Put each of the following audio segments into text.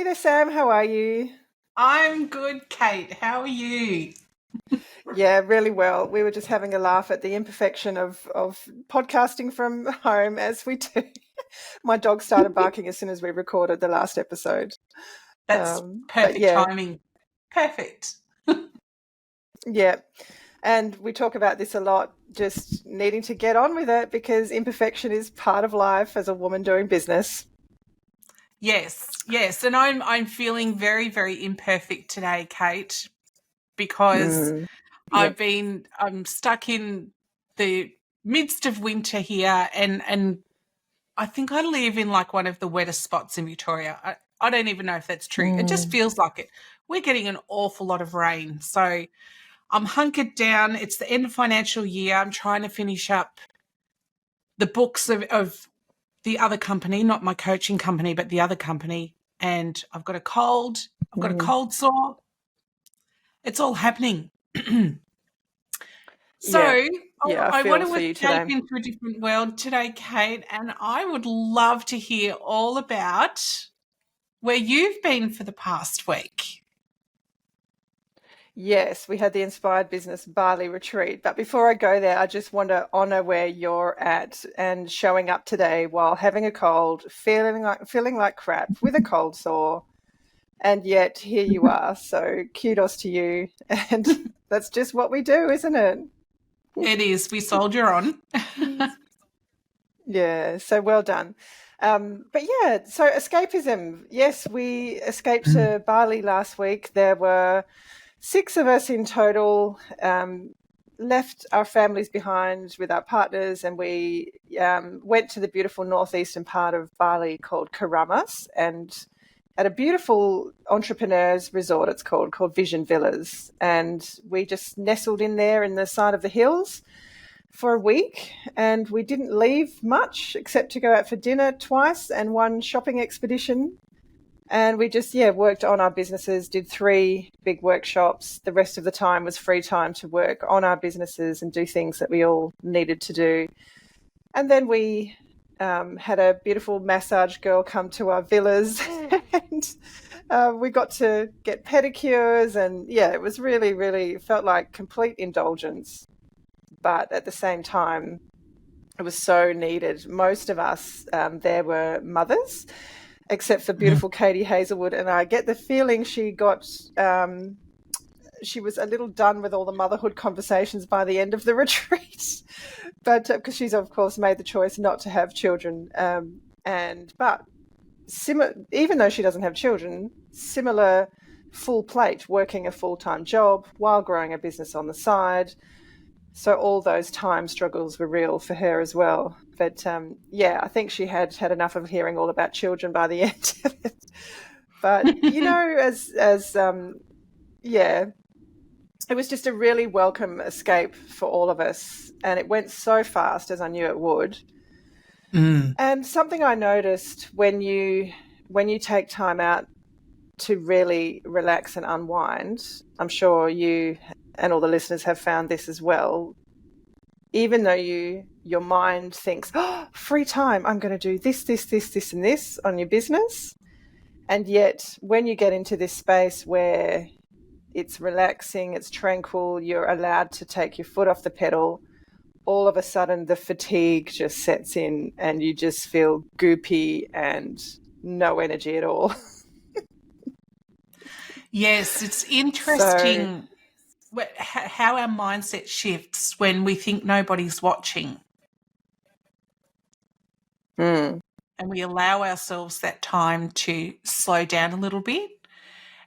there, Sam. How are you? I'm good, Kate. How are you? Yeah, really well. We were just having a laugh at the imperfection of podcasting from home as we do. My dog started barking as soon as we recorded the last episode. That's But perfect yeah, timing. Perfect. yeah. And we talk about this a lot, just needing to get on with it because imperfection is part of life as a woman doing business. Yes. And I'm feeling very, very imperfect today, Kate, because Yep. I'm stuck in the midst of winter here and I think I live in like one of the wettest spots in Victoria. I don't even know if that's true. It just feels like it. We're getting an awful lot of rain. So I'm hunkered down. It's the end of financial year. I'm trying to finish up the books of the other company, not my coaching company, but the other company. And I've got a cold. I've got a cold sore. It's all happening. So Yeah. Yeah, I I want feel to for you escape today. into a different world today, Kate, and I would love to hear all about where you've been for the past week. Yes, we had the Inspired Business Bali retreat. But before I go there, I just want to honor where you're at and showing up today while having a cold, feeling like crap with a cold sore. And yet here you are. So kudos to you. And that's just what we do, isn't it? It is. We soldier on. Yeah, so well done. But yeah, so escapism. Yes, we escaped to Bali last week. There were 6 of us in total, left our families behind with our partners, and we went to the beautiful northeastern part of Bali called Karamas, and at a beautiful entrepreneurs resort, it's called Vision Villas, and we just nestled in there in the side of the hills for a week, and we didn't leave much except to go out for dinner twice and one shopping expedition. And we just, worked on our businesses, did 3 big workshops. The rest of the time was free time to work on our businesses and do things that we all needed to do. And then we had a beautiful massage girl come to our villas and we got to get pedicures. And it was really, really felt like complete indulgence. But at the same time, it was so needed. Most of us there were mothers, except for beautiful Katie Hazelwood, and I get the feeling she was a little done with all the motherhood conversations by the end of the retreat, but because she's of course made the choice not to have children, even though she doesn't have children, similar full plate, working a full-time job while growing a business on the side. So all those time struggles were real for her as well. But I think she had enough of hearing all about children by the end of it. But it was just a really welcome escape for all of us, and it went so fast, as I knew it would. And something I noticed when you take time out to really relax and unwind, I'm sure you and all the listeners have found this as well. Even though your mind thinks, free time, I'm going to do this, and this on your business. And yet when you get into this space where it's relaxing, it's tranquil, you're allowed to take your foot off the pedal, all of a sudden the fatigue just sets in and you just feel goopy and no energy at all. Yes, it's interesting how our mindset shifts when we think nobody's watching. And we allow ourselves that time to slow down a little bit.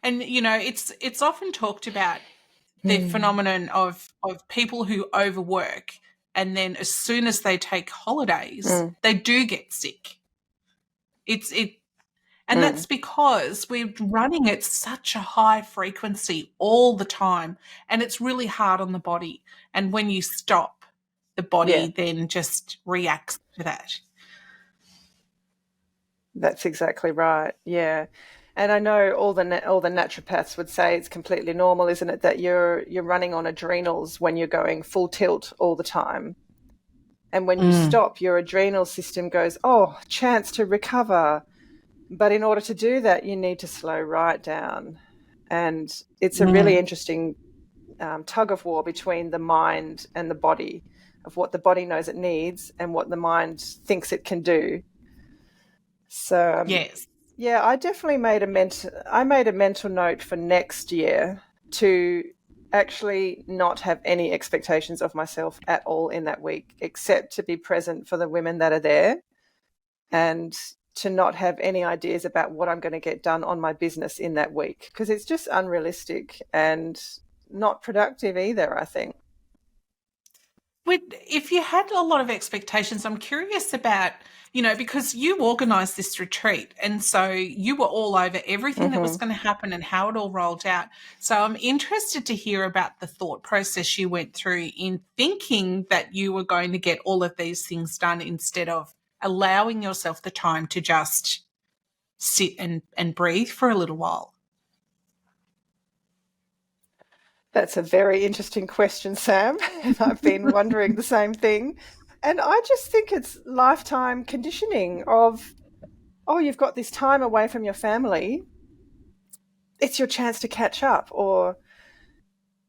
And, it's often talked about the phenomenon of people who overwork, and then as soon as they take holidays, they do get sick. And that's because we're running at such a high frequency all the time, and it's really hard on the body. And when you stop, the body then just reacts to that. That's exactly right. Yeah. And I know all the naturopaths would say it's completely normal, isn't it, that you're running on adrenals when you're going full tilt all the time. And when you stop, your adrenal system goes, chance to recover. But in order to do that, you need to slow right down. And it's a really interesting tug of war between the mind and the body, of what the body knows it needs and what the mind thinks it can do. So Yes. yeah, I definitely made a mental note for next year to actually not have any expectations of myself at all in that week, except to be present for the women that are there, and to not have any ideas about what I'm going to get done on my business in that week, because it's just unrealistic and not productive either, I think. If you had a lot of expectations, I'm curious about, because you organised this retreat and so you were all over everything that was Mm-hmm. going to happen and how it all rolled out. So I'm interested to hear about the thought process you went through in thinking that you were going to get all of these things done instead of allowing yourself the time to just sit and breathe for a little while. That's a very interesting question, Sam. And I've been wondering the same thing. And I just think it's lifetime conditioning of, oh, you've got this time away from your family. It's your chance to catch up, or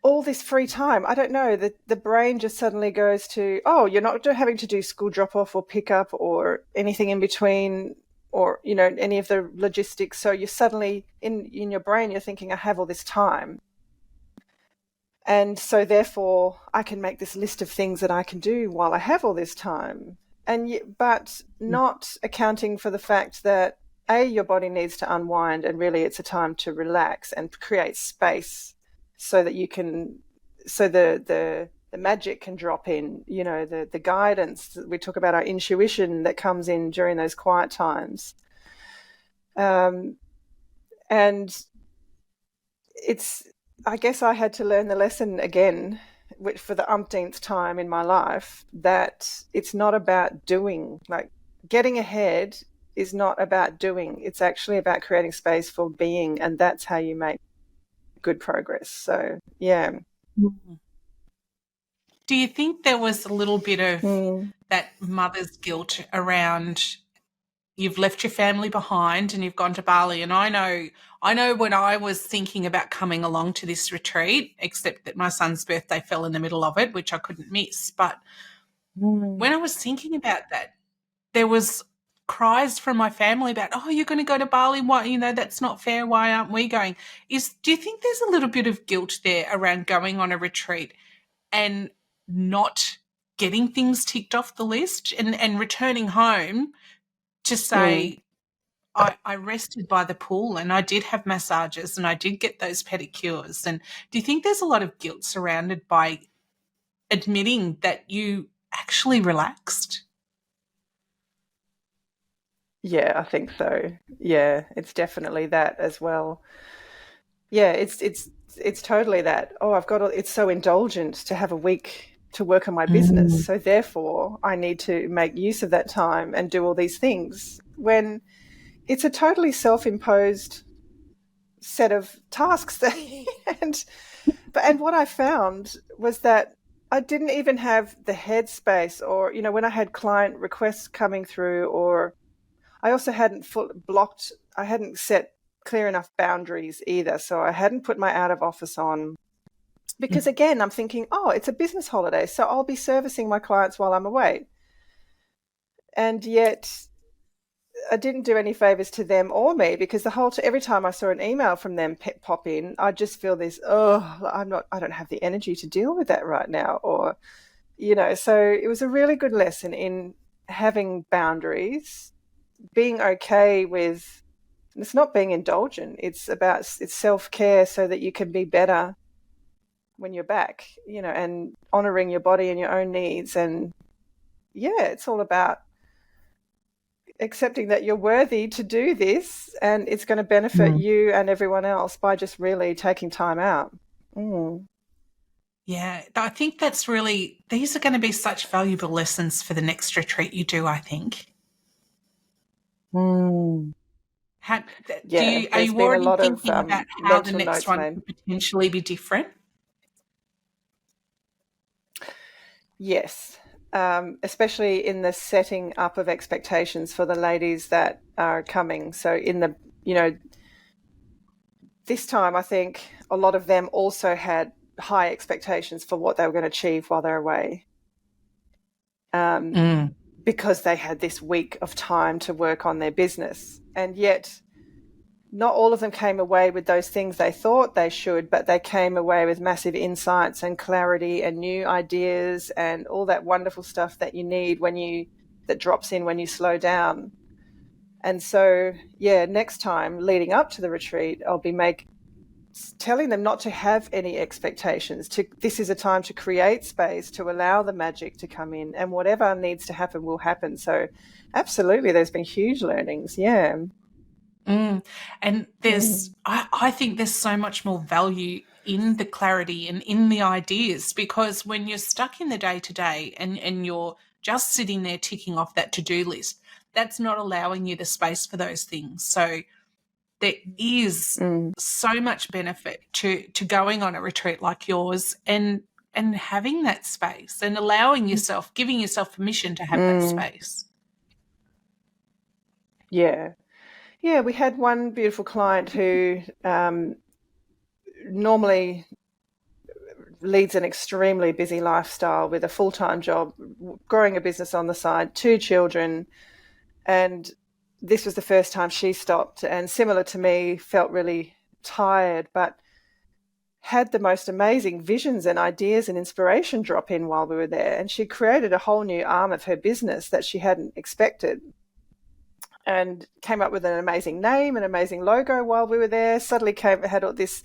all this free time. I don't know. The brain just suddenly goes to, oh, you're not having to do school drop off or pick up or anything in between, or, any of the logistics. So you're suddenly in your brain, you're thinking, I have all this time. And so therefore I can make this list of things that I can do while I have all this time. But not accounting for the fact that your body needs to unwind, and really it's a time to relax and create space so that you can, so the magic can drop in, the guidance. We talk about our intuition that comes in during those quiet times. And I guess I had to learn the lesson again, which for the umpteenth time in my life, that it's not about doing. Like, getting ahead is not about doing. It's actually about creating space for being, and that's how you make good progress. So, yeah. Do you think there was a little bit of that mother's guilt around you've left your family behind and you've gone to Bali? And I know when I was thinking about coming along to this retreat, except that my son's birthday fell in the middle of it, which I couldn't miss. But when I was thinking about that, there was cries from my family about, oh, you're going to go to Bali. Why, that's not fair. Why aren't we going? Do you think there's a little bit of guilt there around going on a retreat and not getting things ticked off the list and returning home to say, I rested by the pool and I did have massages and I did get those pedicures? And do you think there's a lot of guilt surrounded by admitting that you actually relaxed? Yeah, I think so. Yeah, it's definitely that as well. Yeah, it's totally that. Oh, it's so indulgent to have a week to work on my business. So therefore, I need to make use of that time and do all these things, when it's a totally self-imposed set of tasks. And what I found was that I didn't even have the headspace, or, when I had client requests coming through, or I also I hadn't set clear enough boundaries either. So I hadn't put my out of office on, because again, I'm thinking, oh, it's a business holiday, so I'll be servicing my clients while I'm away. And yet I didn't do any favors to them or me, because every time I saw an email from them pop in, I just feel this, I don't have the energy to deal with that right now. Or, so it was a really good lesson in having boundaries, being okay with, it's not being indulgent. It's self-care so that you can be better when you're back, and honoring your body and your own needs. And yeah, it's all about accepting that you're worthy to do this, and it's going to benefit you and everyone else by just really taking time out. Yeah, I think these are going to be such valuable lessons for the next retreat you do, I think. Yeah, Are there's you been a already lot of thinking about how the mental next notes one made. could potentially be different? Yes. especially in the setting up of expectations for the ladies that are coming. So in the, this time I think a lot of them also had high expectations for what they were going to achieve while they're away. Because they had this week of time to work on their business. And yet not all of them came away with those things they thought they should, but they came away with massive insights and clarity and new ideas and all that wonderful stuff that you need that drops in when you slow down. And so, next time leading up to the retreat, I'll be telling them not to have any expectations. This is a time to create space, to allow the magic to come in, and whatever needs to happen will happen. So absolutely, there's been huge learnings. Yeah. And I think there's so much more value in the clarity and in the ideas, because when you're stuck in the day-to-day and you're just sitting there ticking off that to-do list, that's not allowing you the space for those things. So there is so much benefit to going on a retreat like yours and having that space and allowing yourself, giving yourself permission to have that space. Yeah. Yeah, we had one beautiful client who normally leads an extremely busy lifestyle with a full-time job, growing a business on the side, 2 children, and this was the first time she stopped, and similar to me, felt really tired, but had the most amazing visions and ideas and inspiration drop in while we were there. And she created a whole new arm of her business that she hadn't expected, and came up with an amazing name, an amazing logo while we were there. Suddenly had all this,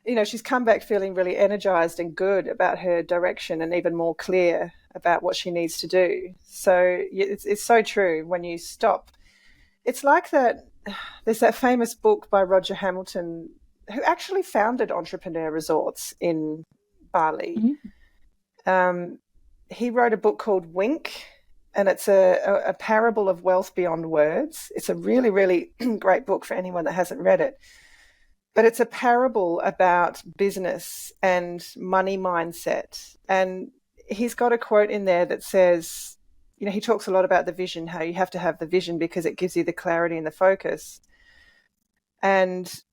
she's come back feeling really energized and good about her direction and even more clear about what she needs to do. So it's so true. When you stop, it's like that. There's that famous book by Roger Hamilton, who actually founded Entrepreneur Resorts in Bali. He wrote a book called Wink, and it's a parable of wealth beyond words. It's a really, really great book for anyone that hasn't read it. But it's a parable about business and money mindset. And he's got a quote in there that says, he talks a lot about the vision, how you have to have the vision because it gives you the clarity and the focus. And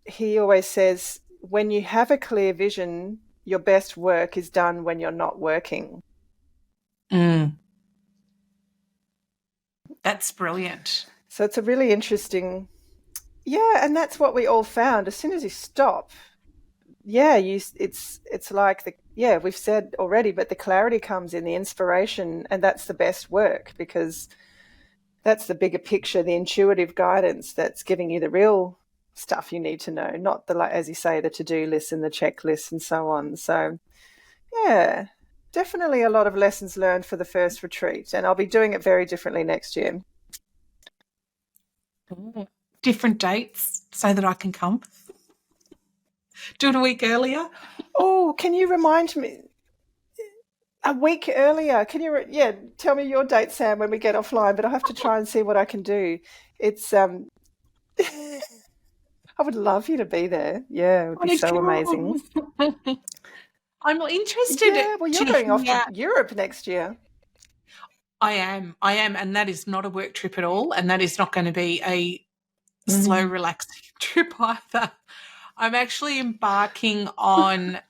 he always says, when you have a clear vision, your best work is done when you're not working. That's brilliant. So it's a really interesting, and that's what we all found. As soon as you stop, it's like we've said already, but the clarity comes in, the inspiration, and that's the best work, because that's the bigger picture, the intuitive guidance that's giving you the real stuff you need to know, not the, like, as you say, the to-do list and the checklist and so on. So definitely a lot of lessons learned for the first retreat, and I'll be doing it very differently next year. Different dates so that I can come. Do it a week earlier. Oh, can you remind me? A week earlier. Can you tell me your date, Sam, when we get offline, but I'll have to try and see what I can do. It's I would love you to be there. Yeah, it would be so amazing. I'm interested. Yeah, well, you're going off to Europe next year. I am, and that is not a work trip at all, and that is not going to be a slow, relaxing trip either. I'm actually embarking on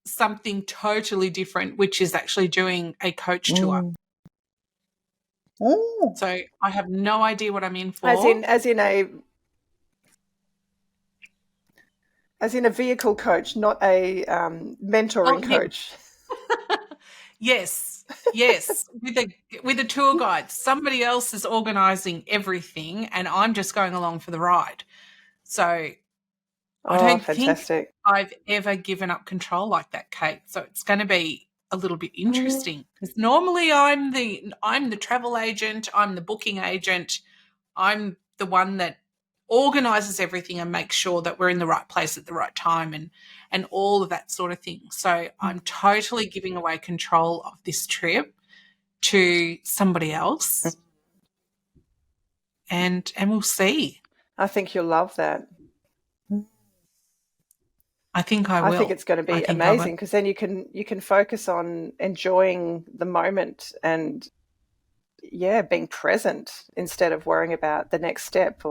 something totally different, which is actually doing a coach tour. So I have no idea what I'm in for. As in a vehicle coach, not a mentoring coach. Yes, with a tour guide. Somebody else is organising everything, and I'm just going along for the ride. So I don't think I've ever given up control like that, Kate. So it's going to be a little bit interesting, because normally I'm the travel agent, I'm the booking agent, I'm the one that organises everything and makes sure that we're in the right place at the right time and all of that sort of thing. So I'm totally giving away control of this trip to somebody else, and we'll see. I think you'll love that. I think I will. I think it's going to be amazing, because then you can focus on enjoying the moment and being present instead of worrying about the next step.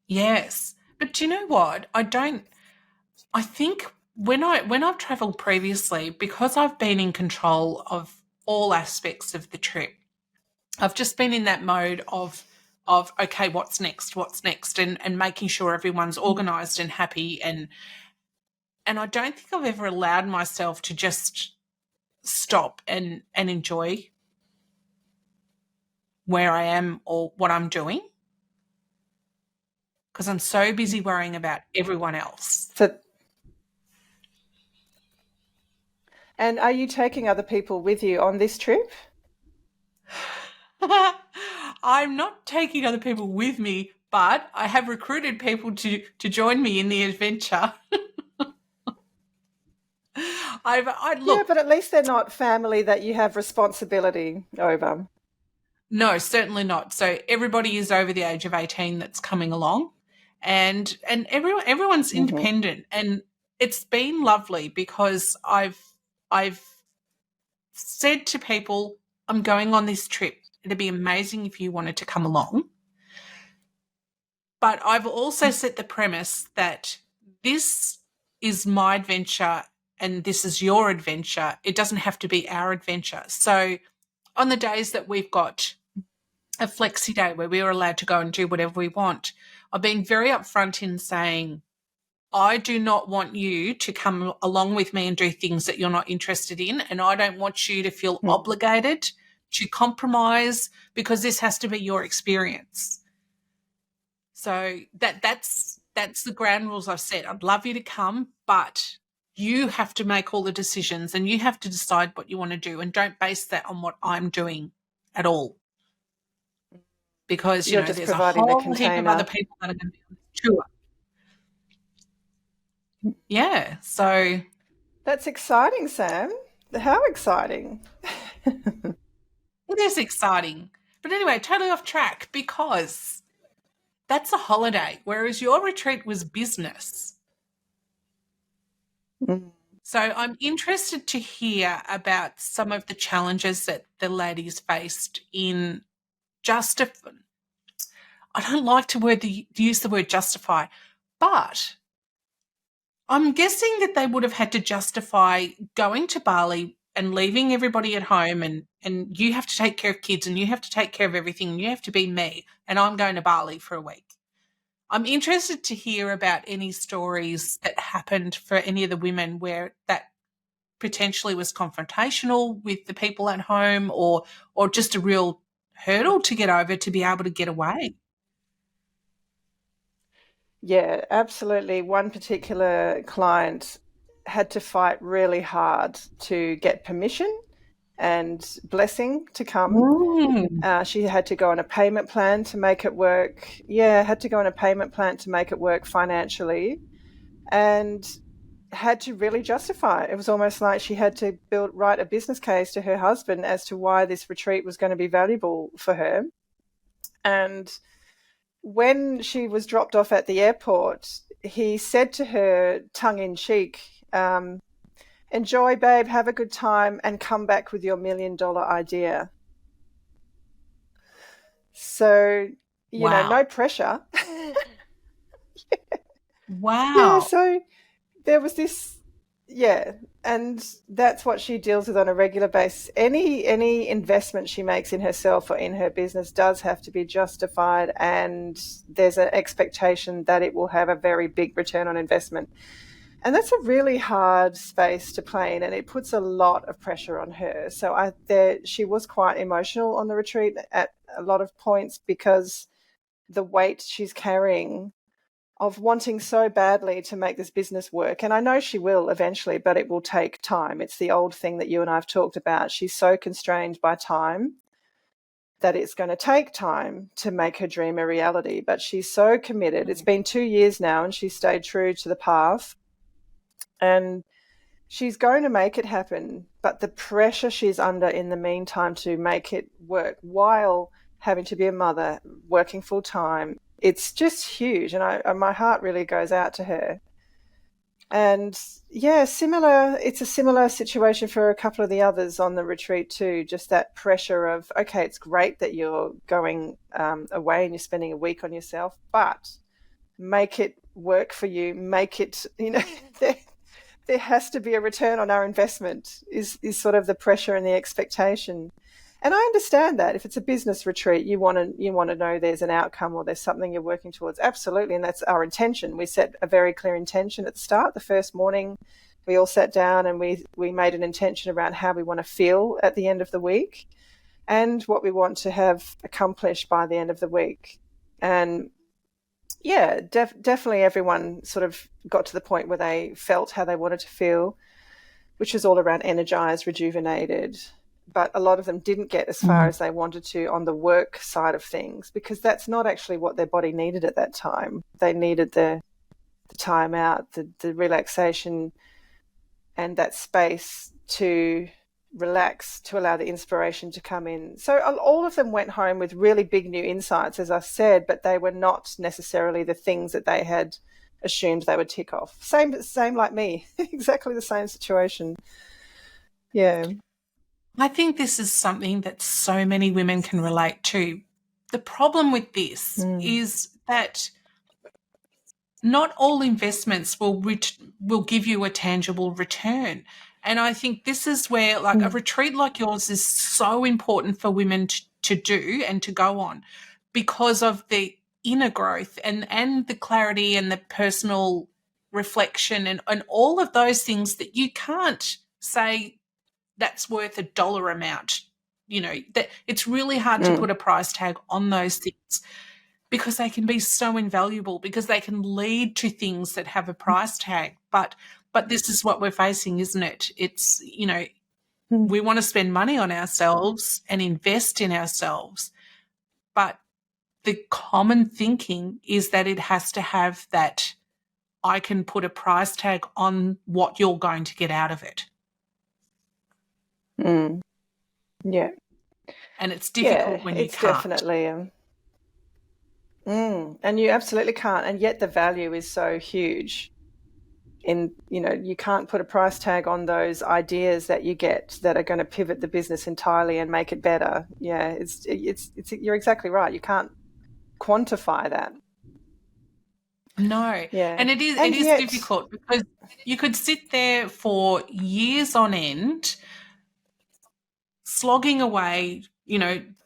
Yes. But do you know what? I think when I've traveled previously, because I've been in control of all aspects of the trip, I've just been in that mode of okay, what's next, and making sure everyone's organized and happy, and I don't think I've ever allowed myself to just stop and enjoy where I am or what I'm doing, because I'm so busy worrying about everyone else. So, and are you taking other people with you on this trip? I'm not taking other people with me, but I have recruited people to join me in the adventure. Look, but at least they're not family that you have responsibility over. No, certainly not. So everybody is over the age of 18 that's coming along, and everyone's independent, and it's been lovely because I've said to people, I'm going on this trip. It'd be amazing if you wanted to come along. But I've also set the premise that this is my adventure and this is your adventure. It doesn't have to be our adventure. So on the days that we've got a flexi day where we're allowed to go and do whatever we want, I've been very upfront in saying, I do not want you to come along with me and do things that you're not interested in, and I don't want you to feel obligated to compromise, because this has to be your experience. So that's the ground rules I've set. I'd love you to come, but you have to make all the decisions and you have to decide what you want to do, and don't base that on what I'm doing at all. Because, You're just there's a providing the whole heap of other container. people that are going to be on the tour. Yeah, so That's exciting, Sam. How exciting. it is exciting. But anyway, totally off track, because that's a holiday, whereas your retreat was business. So I'm interested to hear about some of the challenges that the ladies faced in I don't like to use the word justify, but I'm guessing that they would have had to justify going to Bali and leaving everybody at home, and you have to take care of kids and you have to take care of everything and you have to be me, and I'm going to Bali for a week. I'm interested to hear about any stories that happened for any of the women where that potentially was confrontational with the people at home, or just a real hurdle to get over to be able to get away. Yeah, absolutely. One particular client had to fight really hard to get permission and blessing to come. She had to go on a payment plan to make it work. Yeah, had to go on a payment plan to make it work financially, and had to really justify it. It was almost like she had to write a business case to her husband as to why this retreat was going to be valuable for her. And when she was dropped off at the airport, he said to her, tongue in cheek, enjoy, babe, have a good time, and come back with your $1 million idea. So, Wow. no pressure. Wow. Yeah, so there was this, and that's what she deals with on a regular basis. Any investment she makes in herself or in her business does have to be justified, and there's an expectation that it will have a very big return on investment. And that's a really hard space to play in, and it puts a lot of pressure on her. So she was quite emotional on the retreat at a lot of points, because the weight she's carrying of wanting so badly to make this business work. And I know she will eventually, but it will take time. It's the old thing that you and I have talked about. She's so constrained by time that it's going to take time to make her dream a reality. But she's so committed. It's been 2 years now, and she's stayed true to the path. And she's going to make it happen. But the pressure she's under in the meantime to make it work while having to be a mother, working full time, it's just huge, and my heart really goes out to her. And yeah, it's a similar situation for a couple of the others on the retreat too. Just that pressure of, okay, it's great that you're going away and you're spending a week on yourself, but make it work for you. Make it, there has to be a return on our investment is sort of the pressure and the expectation. And I understand that if it's a business retreat, you want to know there's an outcome or there's something you're working towards. Absolutely, and that's our intention. We set a very clear intention at the start. The first morning, we all sat down and we made an intention around how we want to feel at the end of the week and what we want to have accomplished by the end of the week. And yeah, definitely everyone sort of got to the point where they felt how they wanted to feel, which was all around energized, rejuvenated. But a lot of them didn't get as far as they wanted to on the work side of things, because that's not actually what their body needed at that time. They needed the time out, the relaxation and that space to relax, to allow the inspiration to come in. So all of them went home with really big new insights, as I said, but they were not necessarily the things that they had assumed they would tick off. Same like me, exactly the same situation. Yeah. I think this is something that so many women can relate to. The problem with this is that not all investments will give you a tangible return. And I think this is where a retreat like yours is so important for women to do and to go on, because of the inner growth and the clarity and the personal reflection and all of those things that you can't say that's worth a dollar amount. That it's really hard to put a price tag on those things, because they can be so invaluable, because they can lead to things that have a price tag. But this is what we're facing, isn't it? It's, we want to spend money on ourselves and invest in ourselves. But the common thinking is that it has to have that, I can put a price tag on what you're going to get out of it. Yeah. And it's difficult when you it's can't. Definitely. And you absolutely can't. And yet the value is so huge. You can't put a price tag on those ideas that you get that are going to pivot the business entirely and make it better. Yeah, it's you're exactly right. You can't quantify that. No. Yeah. And it is difficult, because you could sit there for years on end, slogging away,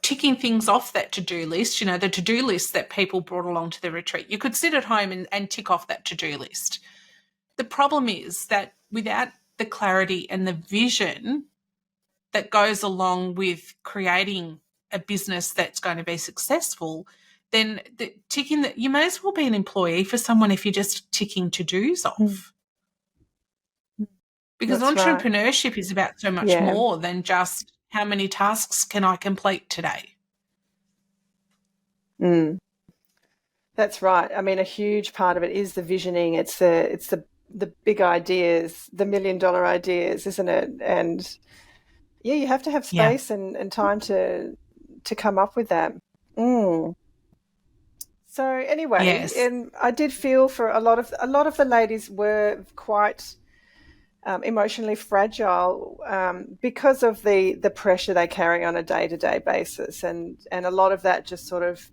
ticking things off that to-do list, the to-do list that people brought along to the retreat. You could sit at home and tick off that to-do list. The problem is that without the clarity and the vision that goes along with creating a business that's going to be successful, then you may as well be an employee for someone if you're just ticking to-dos off. Because That's entrepreneurship right. is about so much more than just how many tasks can I complete today. That's right. I mean, a huge part of it is the visioning. It's the big ideas, the $1 million ideas, isn't it? And yeah, you have to have space and time to come up with that. So anyway, and I did feel for a lot of the ladies were quite emotionally fragile because of the pressure they carry on a day-to-day basis, and a lot of that just sort of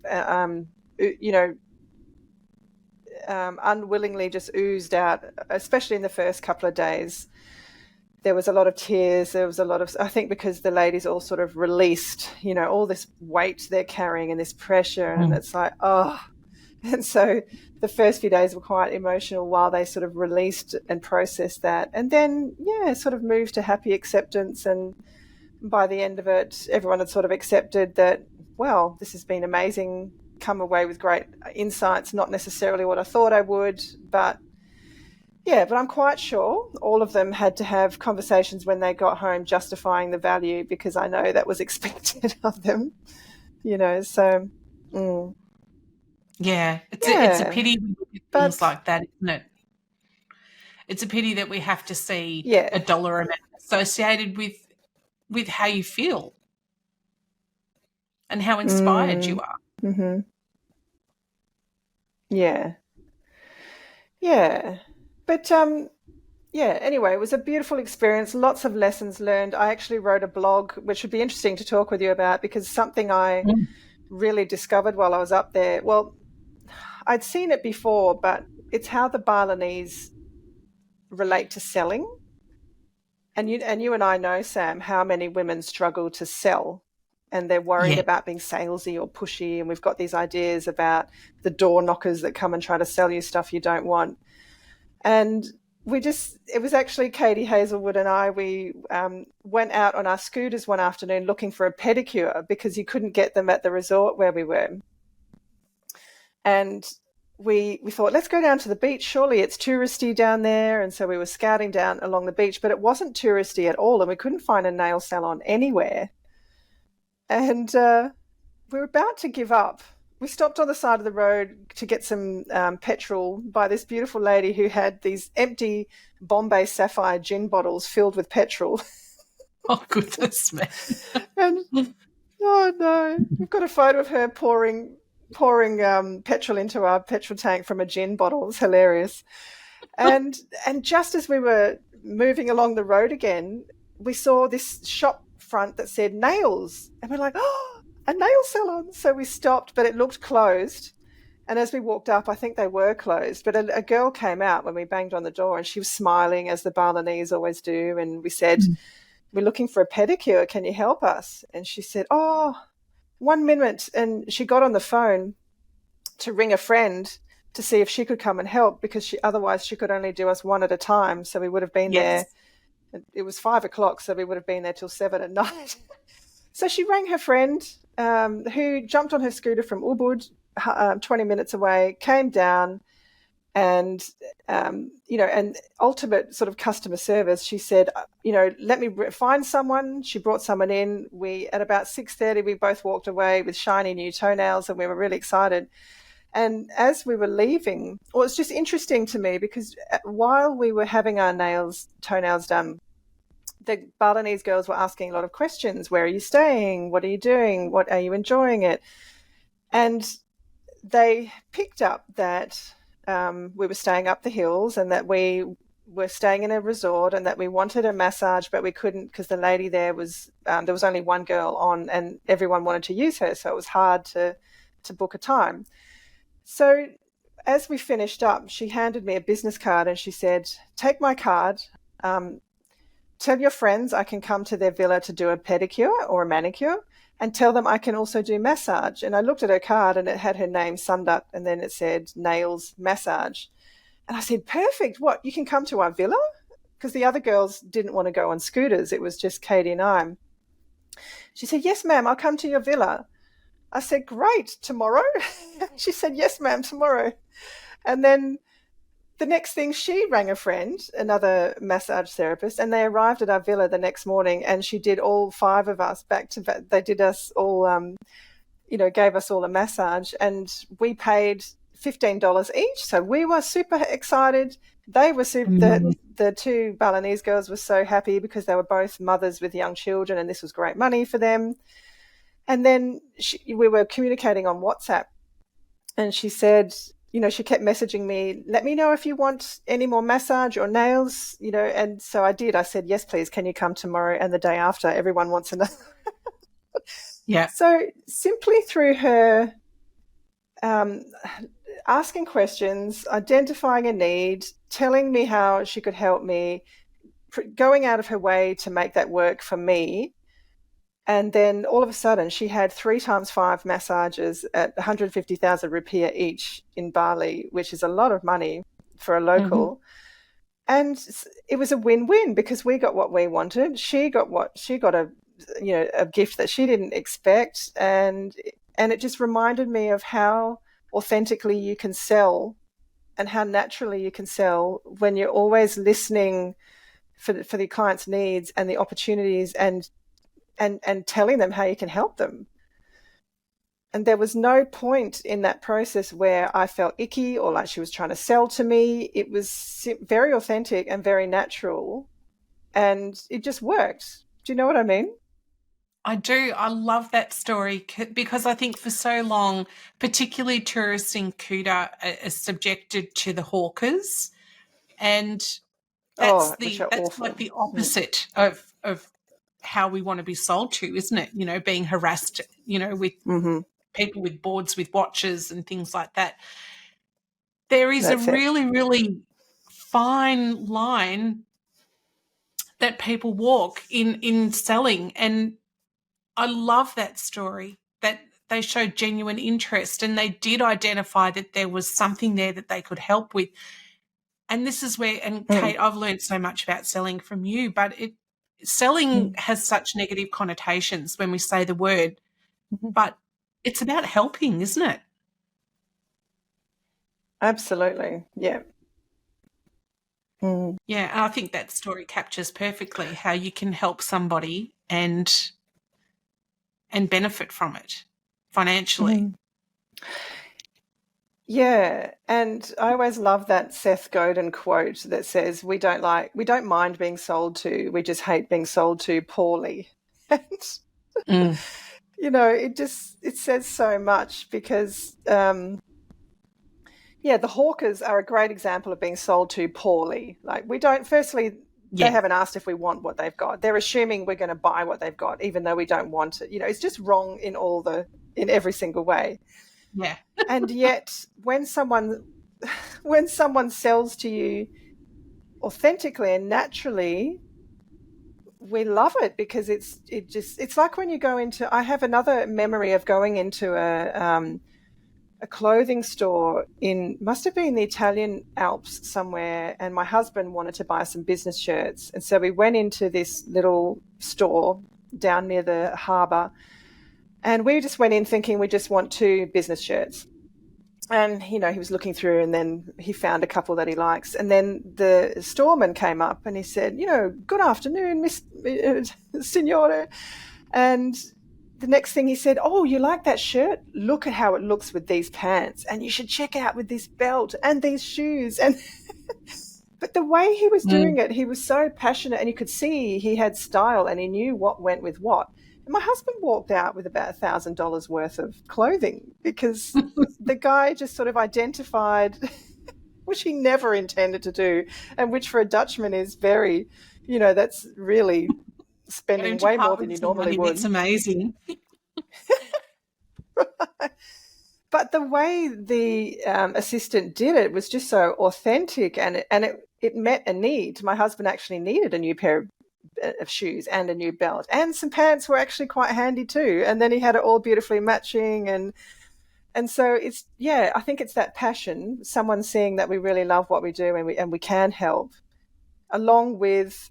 unwillingly just oozed out, especially in the first couple of days. There was a lot of tears. There was a lot of, I think, because the ladies all sort of released, all this weight they're carrying and this pressure, and it's like, oh. And so the first few days were quite emotional while they sort of released and processed that. And then, sort of moved to happy acceptance. And by the end of it, everyone had sort of accepted that, well, this has been amazing, come away with great insights, not necessarily what I thought I would, but I'm quite sure all of them had to have conversations when they got home justifying the value, because I know that was expected of them, so... Yeah, it's a pity we look at things like that, isn't it? It's a pity that we have to see a dollar amount associated with how you feel and how inspired you are. Yeah. Yeah. But yeah, anyway, it was a beautiful experience, lots of lessons learned. I actually wrote a blog, which would be interesting to talk with you about because something I Mm. really discovered while I was up there. Well, I'd seen it before, but it's how the Balinese relate to selling. And you and I know, Sam, how many women struggle to sell and they're worried Yeah. about being salesy or pushy. And we've got these ideas about the door knockers that come and try to sell you stuff you don't want. And it was actually Katie Hazelwood and I, we went out on our scooters one afternoon looking for a pedicure because you couldn't get them at the resort where we were. And we thought, let's go down to the beach. Surely it's touristy down there. And so we were scouting down along the beach, but it wasn't touristy at all. And we couldn't find a nail salon anywhere. And we were about to give up. We stopped on the side of the road to get some petrol by this beautiful lady who had these empty Bombay Sapphire gin bottles filled with petrol. Oh, goodness me. And oh no, we've got a photo of her pouring petrol into our petrol tank from a gin bottle. It's hilarious. And just as we were moving along the road again, we saw this shop front that said nails, and we're like, oh, a nail salon. So we stopped, but it looked closed. And as we walked up, I think they were closed. But a girl came out when we banged on the door, and she was smiling as the Balinese always do. And we said, we're looking for a pedicure. Can you help us? And she said, oh, 1 minute. And she got on the phone to ring a friend to see if she could come and help because otherwise she could only do us one at a time. So we would have been Yes. there. It was 5 o'clock, so we would have been there till 7 at night. So she rang her friend, who jumped on her scooter from Ubud, 20 minutes away, came down, and and ultimate sort of customer service. She said, let me find someone. She brought someone in. We at about 6:30, we both walked away with shiny new toenails, and we were really excited. And as we were leaving, well, it's just interesting to me because while we were having our toenails done, the Balinese girls were asking a lot of questions. Where are you staying? What are you doing? What are you enjoying it? And they picked up that we were staying up the hills and that we were staying in a resort and that we wanted a massage, but we couldn't because the lady there was only one girl on and everyone wanted to use her. So it was hard to book a time. So as we finished up, she handed me a business card and she said, take my card. Tell your friends I can come to their villa to do a pedicure or a manicure and tell them I can also do massage. And I looked at her card and it had her name, Sundat, and then it said nails massage. And I said, perfect. What, you can come to our villa? Because the other girls didn't want to go on scooters. It was just Katie and I. She said, yes, ma'am, I'll come to your villa. I said, great, tomorrow? She said, yes, ma'am, tomorrow. And then the next thing, she rang a friend, another massage therapist, and they arrived at our villa the next morning and she did all five of us back to back. They did us all, gave us all a massage and we paid $15 each. So we were super excited. They were the two Balinese girls were so happy because they were both mothers with young children and this was great money for them. And then we were communicating on WhatsApp and she said, she kept messaging me, let me know if you want any more massage or nails, and so I did. I said, yes, please, can you come tomorrow? And the day after, everyone wants another. Yeah. So simply through her asking questions, identifying a need, telling me how she could help me, going out of her way to make that work for me. And then all of a sudden, she had 3 times 5 massages at 150,000 rupiah each in Bali, which is a lot of money for a local. And it was a win-win because we got what we wanted. She got a gift that she didn't expect, and it just reminded me of how authentically you can sell and how naturally you can sell when you're always listening for the client's needs and the opportunities and telling them how you can help them. And there was no point in that process where I felt icky or like she was trying to sell to me. It was very authentic and very natural, and it just worked. Do you know what I mean? I do. I love that story because I think for so long, particularly tourists in Kuta are subjected to the hawkers, and Which are that's like awful. the opposite of how we want to be sold to, isn't it? You know, being harassed, you know, with people with boards with watches and things like that. There is a That's it. really, really fine line that people walk in selling, and I love that story that they showed genuine interest and they did identify that there was something there that they could help with. And this is where, and Kate, I've learned so much about selling from you, but selling has such negative connotations when we say the word, but it's about helping, isn't it? Absolutely. Yeah. Yeah, and I think that story captures perfectly how you can help somebody and benefit from it financially. Yeah, and I always love that Seth Godin quote that says, we don't mind being sold to, we just hate being sold to poorly." And you know, it says so much because the hawkers are a great example of being sold to poorly. Like, we don't, firstly, they Yeah, haven't asked if we want what they've got. They're assuming we're going to buy what they've got, even though we don't want it. You know, it's just wrong in every single way. yeah. And yet when someone sells to you authentically and naturally, we love it because it's like when you go into, I have another memory of going into a clothing store must have been the Italian Alps somewhere, and my husband wanted to buy some business shirts, and so we went into this little store down near the harbour, and we just went in thinking we just want 2 business shirts. And, you know, he was looking through and then he found a couple that he likes. And then the storeman came up and he said, you know, "Good afternoon, Miss Signore." And the next thing he said, "Oh, you like that shirt? Look at how it looks with these pants. And you should check out with this belt and these shoes." And but the way he was doing it, he was so passionate, and you could see he had style and he knew what went with what. And my husband walked out with about $1,000 worth of clothing because the guy just sort of identified, which he never intended to do, and which for a Dutchman is very, you know, that's really spending Going to way more part than you with some normally money, that's would. amazing. But the way the assistant did it was just so authentic, and it met a need. My husband actually needed a new pair of shoes and a new belt, and some pants were actually quite handy too. And then he had it all beautifully matching, and so I think it's that passion, someone seeing that we really love what we do and we can help, along with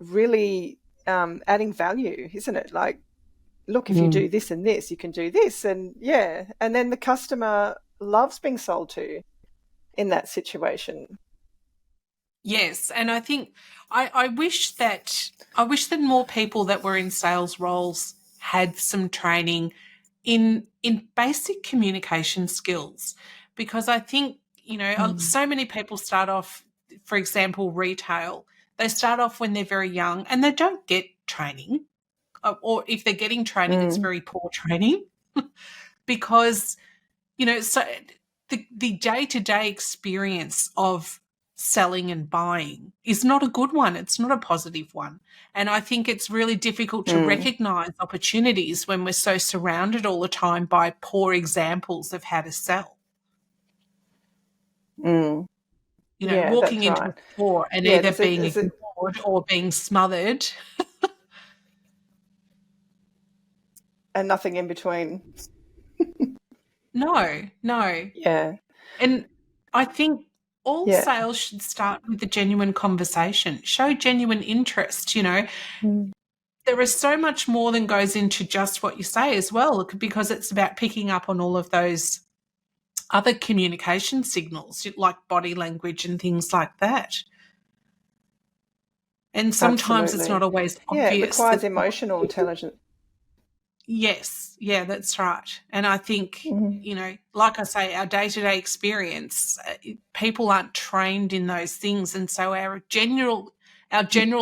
really adding value, isn't it? Like, look, if you do this and this, you can do this, and then the customer loves being sold to in that situation. Yes, and I think I wish that more people that were in sales roles had some training in basic communication skills, because I think, you know, so many people start off, for example, retail, they start off when they're very young and they don't get training, or if they're getting training, it's very poor training because, you know, so the day-to-day experience of selling and buying is not a good one. It's not a positive one. And I think it's really difficult to recognize opportunities when we're so surrounded all the time by poor examples of how to sell. You know, Yeah, walking that's into a right. store and Yeah, either being ignored or being smothered. and nothing in between. No, no. Yeah, And I think all yeah. sales should start with a genuine conversation, show genuine interest, you know. There is so much more than goes into just what you say as well, because it's about picking up on all of those other communication signals like body language and things like that. And sometimes it's not Absolutely. always Yeah, it obvious requires that emotional intelligence. yes, yeah, that's right. And I think, you know, like I say, our day-to-day experience, people aren't trained in those things, and so our general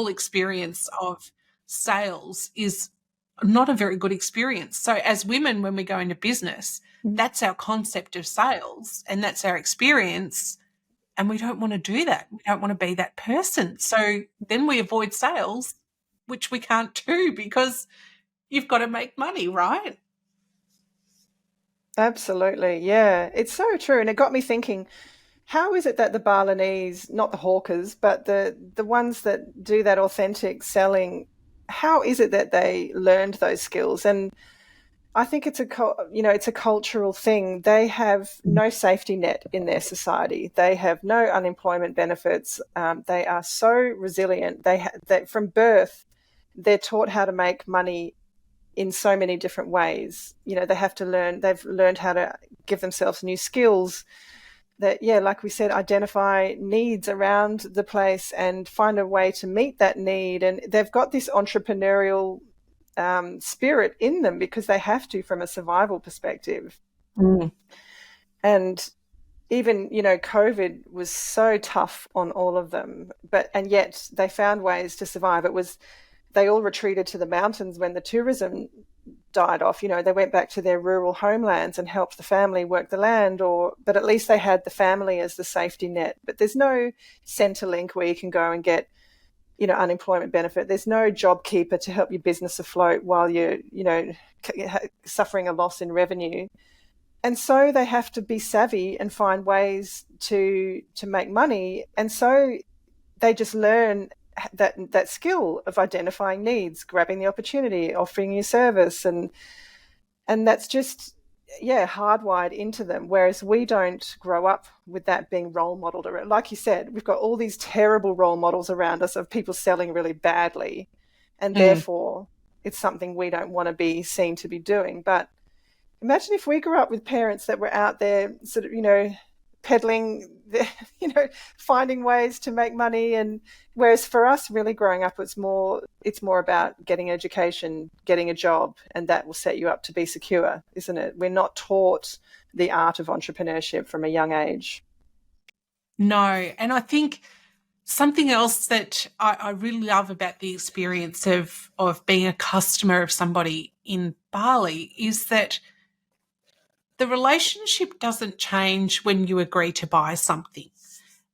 experience of sales is not a very good experience. So as women, when we go into business, that's our concept of sales and that's our experience. And we don't want to do that. We don't want to be that person. So then we avoid sales, which we can't do because you've got to make money, right? Absolutely. Yeah. It's so true. And it got me thinking, how is it that the Balinese, not the hawkers, but the ones that do that authentic selling, how is it that they learned those skills? And I think it's it's a cultural thing. They have no safety net in their society. They have no unemployment benefits. They are so resilient. They from birth, they're taught how to make money in so many different ways. They have to learn. They've learned how to give themselves new skills. That, yeah, like we said, identify needs around the place and find a way to meet that need. And they've got this entrepreneurial spirit in them because they have to from a survival perspective. And even, COVID was so tough on all of them, and yet they found ways to survive. They all retreated to the mountains when the tourism died off. They went back to their rural homelands and helped the family work the land, but at least they had the family as the safety net. But there's no Centrelink where you can go and get unemployment benefit. There's no job keeper to help your business afloat while you're suffering a loss in revenue. And so they have to be savvy and find ways to make money. And so they just learn that skill of identifying needs, grabbing the opportunity, offering your service, and that's just hardwired into them. Whereas we don't grow up with that being role modeled around. Like you said, we've got all these terrible role models around us of people selling really badly, and therefore it's something we don't want to be seen to be doing. But imagine if we grew up with parents that were out there sort of, peddling, finding ways to make money. And whereas for us really growing up, it's more about getting education, getting a job, and that will set you up to be secure, isn't it? We're not taught the art of entrepreneurship from a young age. No. And I think something else that I really love about the experience of being a customer of somebody in Bali is that the relationship doesn't change when you agree to buy something.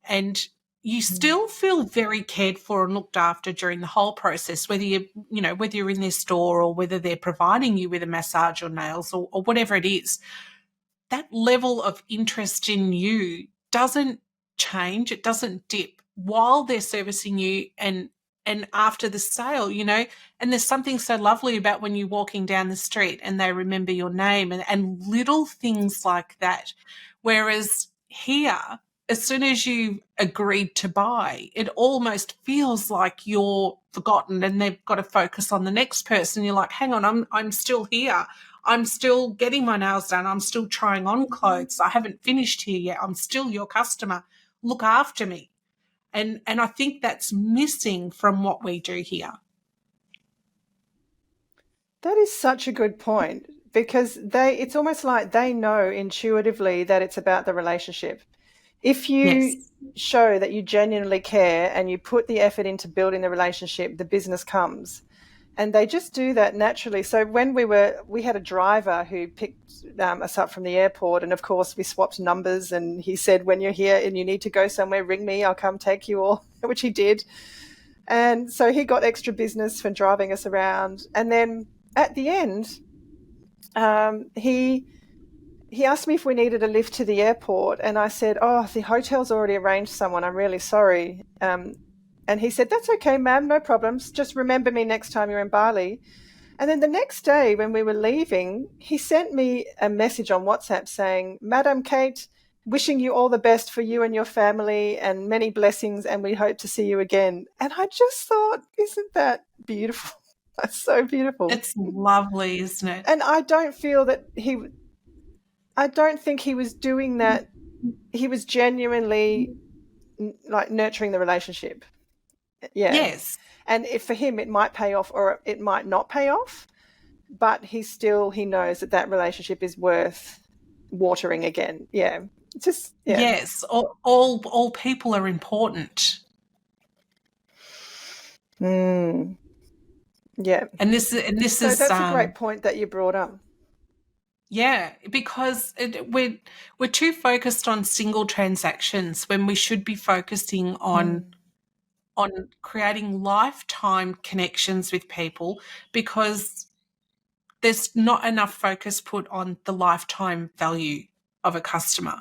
And you still feel very cared for and looked after during the whole process, whether you're in their store or whether they're providing you with a massage or nails or whatever it is. That level of interest in you doesn't change. It doesn't dip while they're servicing you and after the sale, and there's something so lovely about when you're walking down the street and they remember your name and little things like that. Whereas here, as soon as you agreed to buy, it almost feels like you're forgotten and they've got to focus on the next person. You're like, hang on, I'm still here. I'm still getting my nails done. I'm still trying on clothes. I haven't finished here yet. I'm still your customer. Look after me. And I think that's missing from what we do here. That is such a good point, because it's almost like they know intuitively that it's about the relationship. If you show that you genuinely care and you put the effort into building the relationship, the business comes. And they just do that naturally. So when we had a driver who picked us up from the airport, and of course we swapped numbers, and he said, when you're here and you need to go somewhere, ring me, I'll come take you all, which he did. And so he got extra business for driving us around. And then at the end, he asked me if we needed a lift to the airport, and I said, oh, the hotel's already arranged someone, I'm really sorry. And he said, that's okay, ma'am, no problems. Just remember me next time you're in Bali. And then the next day when we were leaving, he sent me a message on WhatsApp saying, Madam Kate, wishing you all the best for you and your family and many blessings, and we hope to see you again. And I just thought, isn't that beautiful? That's so beautiful. It's lovely, isn't it? And I don't think he was doing that. He was genuinely like nurturing the relationship. Yeah. Yes. And for him, it might pay off or it might not pay off, but he knows that relationship is worth watering again. Yeah. Yes. All people are important. Yeah. And this So is that's a great point that you brought up. yeah, because we're too focused on single transactions when we should be focusing on creating lifetime connections with people, because there's not enough focus put on the lifetime value of a customer.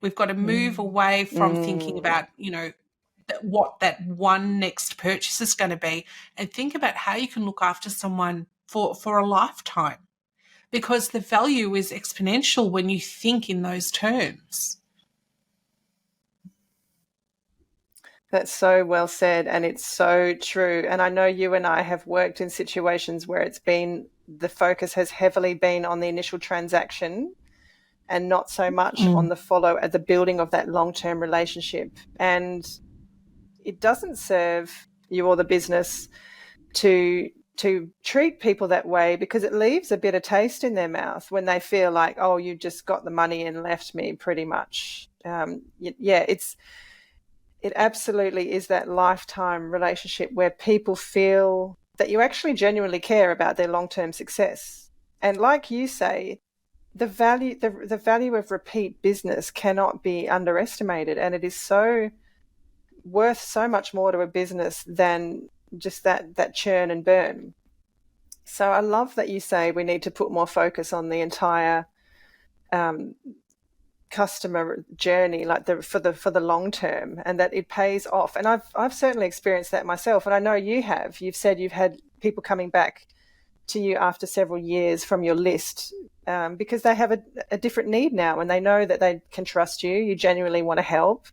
We've got to move away from thinking Mm. about, what that one next purchase is going to be, and think about how you can look after someone for a lifetime, because the value is exponential when you think in those terms. That's so well said, and it's so true. And I know you and I have worked in situations where the focus has heavily been on the initial transaction and not so much on the building of that long-term relationship. And it doesn't serve you or the business to treat people that way, because it leaves a bitter taste in their mouth when they feel like, oh, you just got the money and left me, pretty much. Yeah, it absolutely is that lifetime relationship where people feel that you actually genuinely care about their long-term success. And like you say, the value of repeat business cannot be underestimated, and it is so worth so much more to a business than just that churn and burn. So I love that you say we need to put more focus on the entire um, customer journey, like for the long term, and that it pays off. And I've certainly experienced that myself, and I know you have. You've said you've had people coming back to you after several years from your list, because they have a different need now, and they know that they can trust you. You genuinely want to help,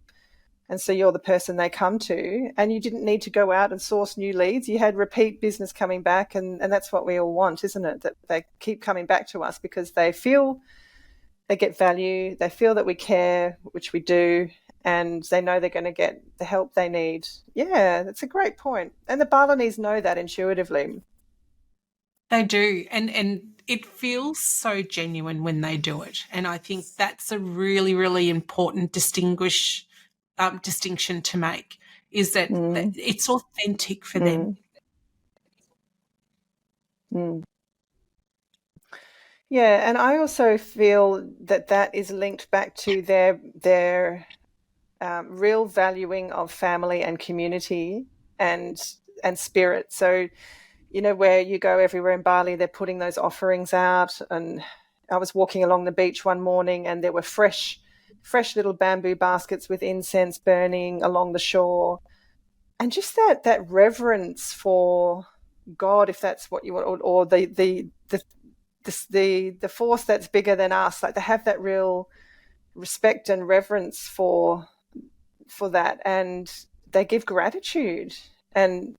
and so you're the person they come to, and you didn't need to go out and source new leads. You had repeat business coming back, and that's what we all want, isn't it? That they keep coming back to us because they feel they get value, they feel that we care, which we do, and they know they're going to get the help they need. Yeah, that's a great point. And the Balinese know that intuitively. They do, and it feels so genuine when they do it. And I think that's a really, really important distinction to make, is that Mm, it's authentic for them. mm, mm. Yeah, and I also feel that that is linked back to their real valuing of family and community and and spirit. So where you go everywhere in Bali, they're putting those offerings out. And I was walking along the beach one morning, and there were fresh little bamboo baskets with incense burning along the shore, and just that reverence for God, if that's what you want, or the force that's bigger than us. Like, they have that real respect and reverence for that, and they give gratitude, and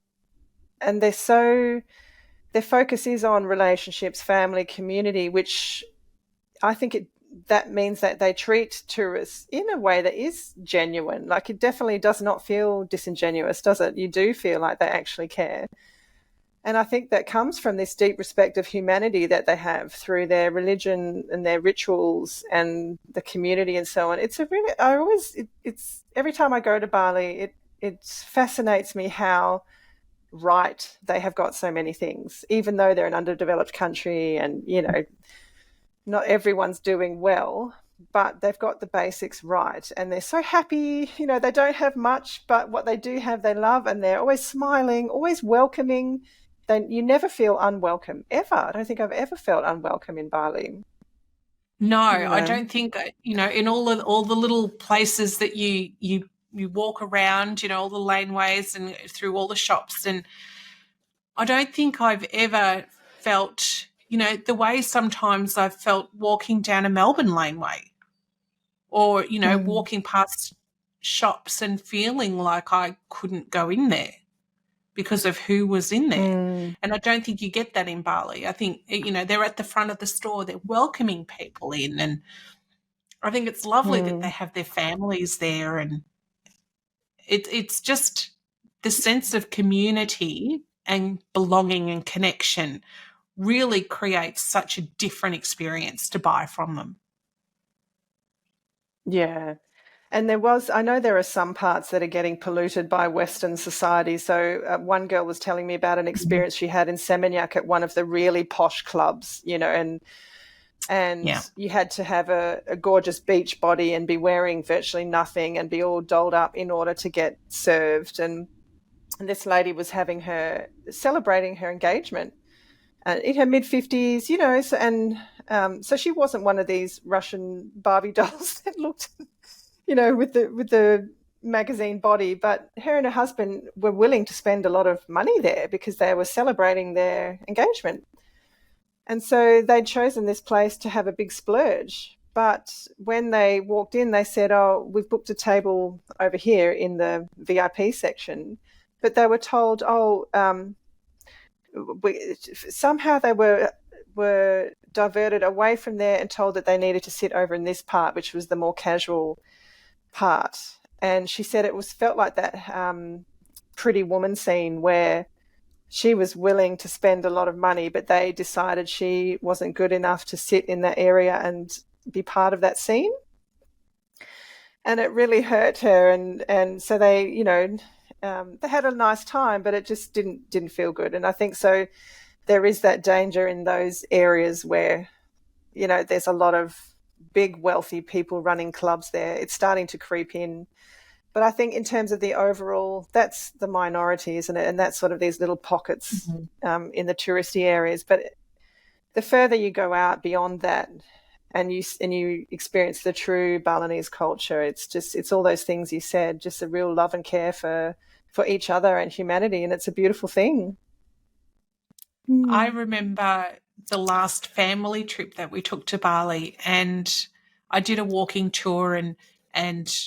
they're so their focus is on relationships, family, community, which I think that means that they treat tourists in a way that is genuine. Like, it definitely does not feel disingenuous, does it? You do feel like they actually care. And I think that comes from this deep respect of humanity that they have through their religion and their rituals and the community and so on. It's a really, I always, it's every time I go to Bali, it fascinates me how right they have got so many things, even though they're an underdeveloped country, and not everyone's doing well, but they've got the basics right, and they're so happy. They don't have much, but what they do have they love, and they're always smiling, always welcoming. You never feel unwelcome, ever. I don't think I've ever felt unwelcome in Bali. No, you I know don't think, in all the little places that you walk around, all the laneways and through all the shops, and I don't think I've ever felt, the way sometimes I've felt walking down a Melbourne laneway, or, mm, walking past shops and feeling like I couldn't go in there because of who was in there. mm, And I don't think you get that in Bali. I think, they're at the front of the store, they're welcoming people in, and I think it's lovely that they mm. have their families there, and it's just the sense of community and belonging and connection really creates such a different experience to buy from them. Yeah. And I know there are some parts that are getting polluted by Western society. So one girl was telling me about an experience she had in Seminyak at one of the really posh clubs, and Yeah. you had to have a gorgeous beach body and be wearing virtually nothing and be all dolled up in order to get served. And this lady was celebrating her engagement in her mid-50s, so she wasn't one of these Russian Barbie dolls that looked, with the magazine body, but her and her husband were willing to spend a lot of money there because they were celebrating their engagement. And so they'd chosen this place to have a big splurge. But when they walked in, they said, "Oh, we've booked a table over here in the VIP section." But they were told, somehow they were diverted away from there and told that they needed to sit over in this part, which was the more casual part. And she said it felt like that Pretty Woman scene where she was willing to spend a lot of money, but they decided she wasn't good enough to sit in that area and be part of that scene. And it really hurt her. And so they, they had a nice time, but it just didn't feel good. And I think so there is that danger in those areas where, there's a lot of big wealthy people running clubs there. It's starting to creep in. But I think in terms of the overall, that's the minority, isn't it? And that's sort of these little pockets in the touristy areas. But the further you go out beyond that and you experience the true Balinese culture, it's all those things you said, just a real love and care for each other and humanity. And it's a beautiful thing. I remember the last family trip that we took to Bali, and I did a walking tour and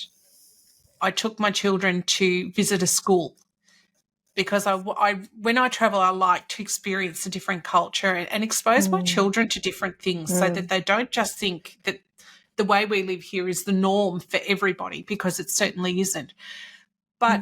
I took my children to visit a school because when I travel, I like to experience a different culture and expose my children to different things so that they don't just think that the way we live here is the norm for everybody, because it certainly isn't. But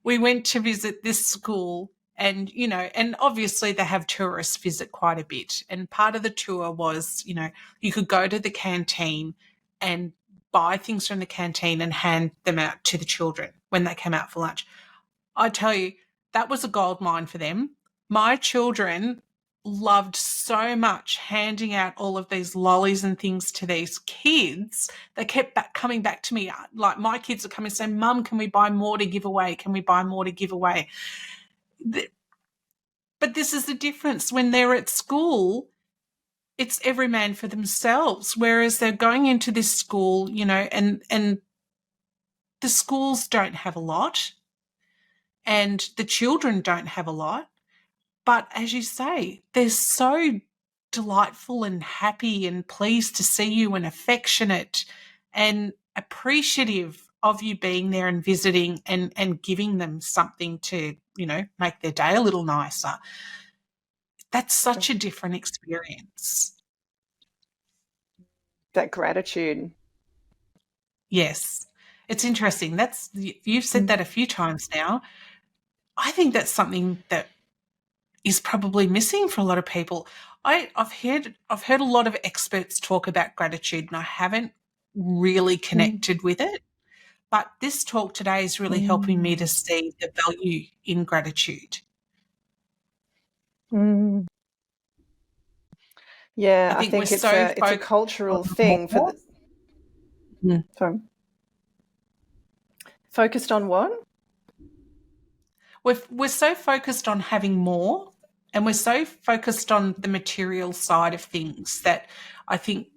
we went to visit this school and, and obviously they have tourists visit quite a bit. And part of the tour was, you could go to the canteen and buy things from the canteen and hand them out to the children when they came out for lunch. I tell you, that was a gold mine for them. My children loved so much handing out all of these lollies and things to these kids. They kept coming back to me. Like, my kids are coming saying, "Mum, can we buy more to give away? Can we buy more to give away?" But this is the difference. When they're at school, it's every man for themselves, whereas they're going into this school, and the schools don't have a lot and the children don't have a lot. But as you say, they're so delightful and happy and pleased to see you and affectionate and appreciative of you being there and visiting and giving them something to, make their day a little nicer. That's such a different experience. That gratitude. Yes. It's interesting. You've said that a few times now. I think that's something that is probably missing for a lot of people. I've heard a lot of experts talk about gratitude, and I haven't really connected with it. But this talk today is really helping me to see the value in gratitude. Yeah, I think it's a cultural thing for the. Sorry. Focused on what? We're so focused on having more, and we're so focused on the material side of things that I think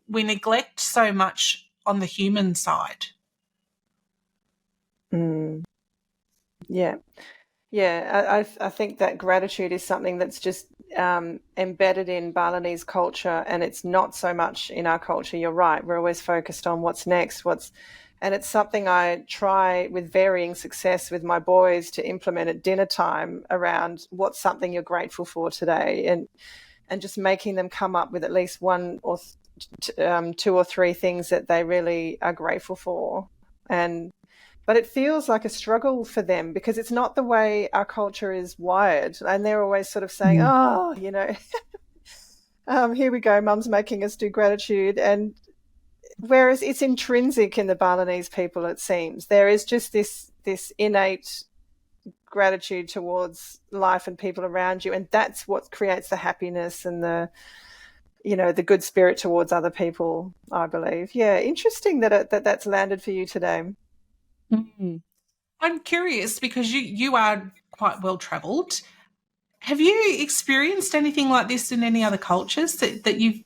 we neglect so much on the human side. Yeah. Yeah, I think that gratitude is something that's just embedded in Balinese culture, and it's not so much in our culture. You're right. We're always focused on what's next, and it's something I try with varying success with my boys to implement at dinner time around what's something you're grateful for today, and just making them come up with at least one or two or three things that they really are grateful for. But it feels like a struggle for them because it's not the way our culture is wired. And they're always sort of saying, here we go, Mum's making us do gratitude. And whereas it's intrinsic in the Balinese people, it seems. There is just this innate gratitude towards life and people around you, and that's what creates the happiness and the good spirit towards other people, I believe. Yeah, interesting that's landed for you today. Mm. I'm curious because you are quite well travelled. Have you experienced anything like this in any other cultures that you've,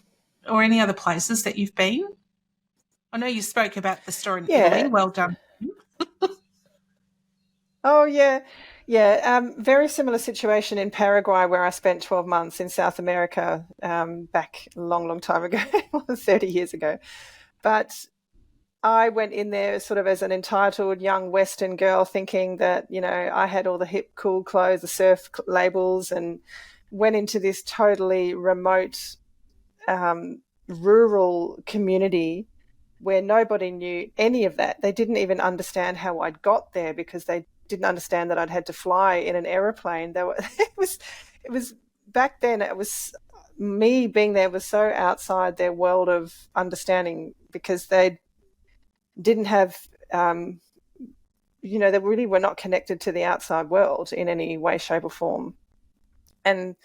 or any other places that you've been? I know you spoke about the store in Italy. Yeah. Well done. Oh, yeah. Yeah. Very similar situation in Paraguay, where I spent 12 months in South America, back a long, long time ago, 30 years ago. But I went in there sort of as an entitled young Western girl, thinking that, I had all the hip, cool clothes, the surf labels, and went into this totally remote, rural community where nobody knew any of that. They didn't even understand how I'd got there, because they didn't understand that I'd had to fly in an aeroplane. It was back then. It was me being there was so outside their world of understanding, because they didn't have, they really were not connected to the outside world in any way, shape, or form. And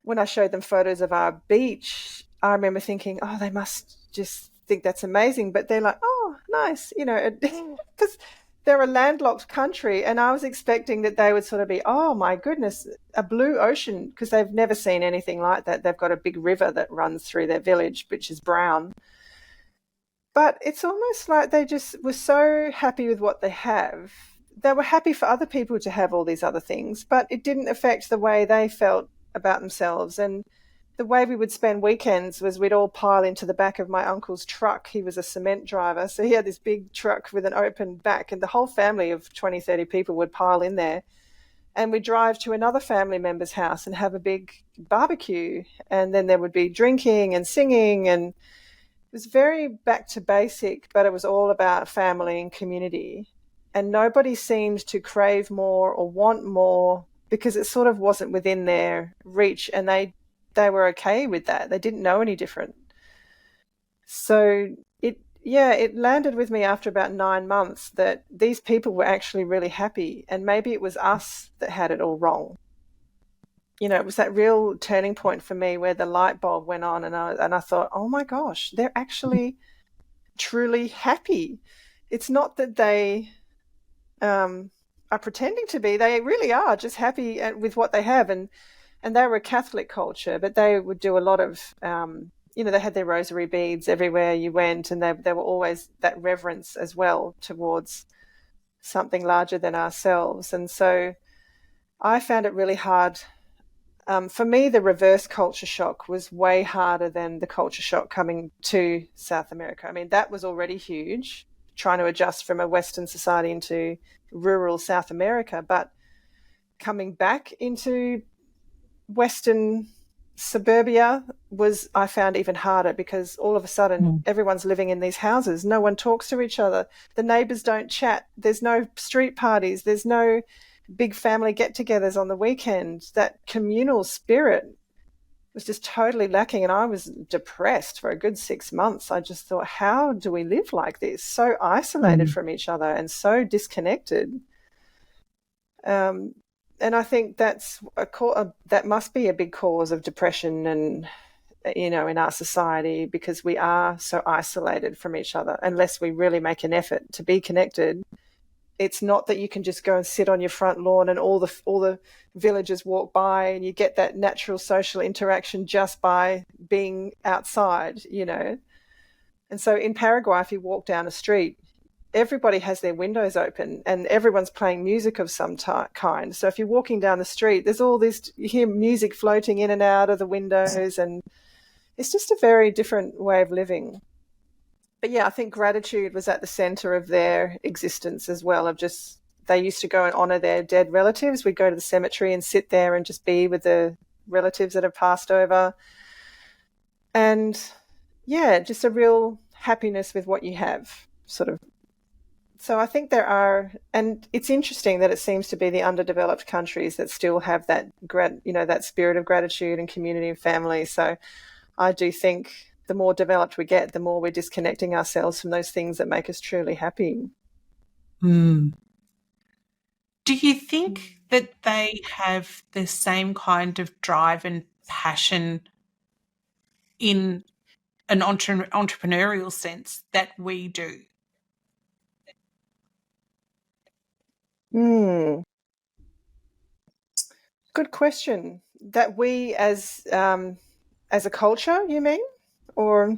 when I showed them photos of our beach, I remember thinking, oh, they must just think that's amazing. But they're like, oh, nice, because they're a landlocked country. And I was expecting that they would sort of be, oh, my goodness, a blue ocean, because they've never seen anything like that. They've got a big river that runs through their village, which is brown. But it's almost like they just were so happy with what they have. They were happy for other people to have all these other things, but it didn't affect the way they felt about themselves. And the way we would spend weekends was we'd all pile into the back of my uncle's truck. He was a cement driver, so he had this big truck with an open back, and the whole family of 20, 30 people would pile in there. And we'd drive to another family member's house and have a big barbecue. And then there would be drinking and singing, and it was very back to basic, but it was all about family and community. And nobody seemed to crave more or want more, because it sort of wasn't within their reach, and they were okay with that. They didn't know any different. So it landed with me after about 9 months that these people were actually really happy, and maybe it was us that had it all wrong. It was that real turning point for me where the light bulb went on, and I thought, oh my gosh, they're actually truly happy. It's not that they are pretending to be. They really are just happy with what they have. And they were a Catholic culture, but they would do a lot of, they had their rosary beads everywhere you went, and they were always that reverence as well towards something larger than ourselves. And so I found it really hard. For me, the reverse culture shock was way harder than the culture shock coming to South America. I mean, that was already huge, trying to adjust from a Western society into rural South America. But coming back into Western suburbia I found even harder, because all of a sudden everyone's living in these houses. No one talks to each other. The neighbours don't chat. There's no street parties. There's no big family get-togethers on the weekend. That communal spirit was just totally lacking, and I was depressed for a good 6 months. I just thought, how do we live like this, so isolated from each other and so disconnected? And I think that's that must be a big cause of depression, and in our society, because we are so isolated from each other. Unless we really make an effort to be connected, it's not that you can just go and sit on your front lawn and all the villagers walk by, and you get that natural social interaction just by being outside, And so in Paraguay, if you walk down a street, everybody has their windows open and everyone's playing music of some kind. So if you're walking down the street, there's all this, you hear music floating in and out of the windows, and it's just a very different way of living. But yeah, I think gratitude was at the center of their existence as well, of just, they used to go and honor their dead relatives. We'd go to the cemetery and sit there and just be with the relatives that have passed over. And yeah, just a real happiness with what you have, sort of. So I think there are, and it's interesting that it seems to be the underdeveloped countries that still have that that spirit of gratitude and community and family. So I do think the more developed we get, the more we're disconnecting ourselves from those things that make us truly happy. Mm. Do you think that they have the same kind of drive and passion in an entrepreneurial sense that we do? Good question. That we as a culture, you mean? Or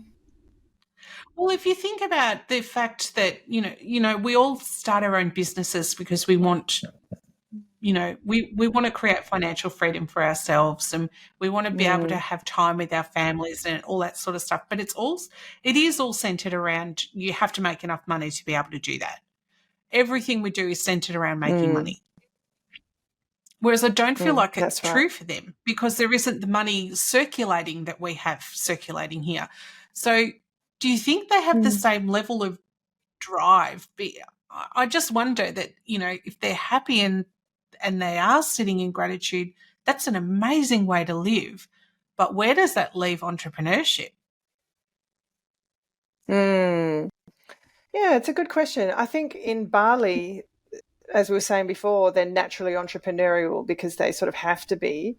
Well, if you think about the fact that, we all start our own businesses because we want, we want to create financial freedom for ourselves, and we want to be able to have time with our families and all that sort of stuff. But it is all centered around, you have to make enough money to be able to do that. Everything we do is centered around making money. Whereas I don't feel like it's true for them, because there isn't the money circulating that we have circulating here. So do you think they have the same level of drive? I just wonder that, if they're happy and they are sitting in gratitude, that's an amazing way to live. But where does that leave entrepreneurship? Yeah, it's a good question. I think in Bali, as we were saying before, they're naturally entrepreneurial because they sort of have to be.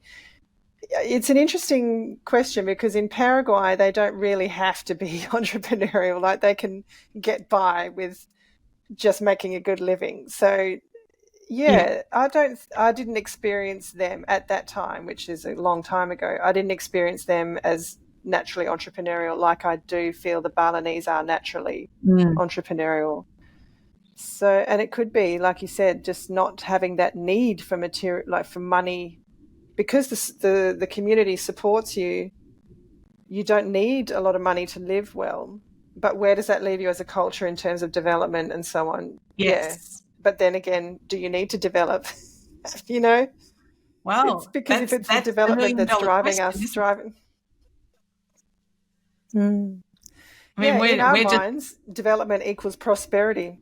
It's an interesting question because in Paraguay, they don't really have to be entrepreneurial. Like, they can get by with just making a good living. So yeah, I didn't experience them at that time, which is a long time ago. I didn't experience them as naturally entrepreneurial like I do feel the Balinese are naturally entrepreneurial. So, and it could be, like you said, just not having that need for material, like for money, because the community supports you. You don't need a lot of money to live well. But where does that leave you as a culture in terms of development and so on? Yes. Yeah. But then again, do you need to develop? Well, It's because if it's the that's the development that's million-dollar driving question, us, isn't it? driving. I mean, Yeah, in our we're just, minds, development equals prosperity.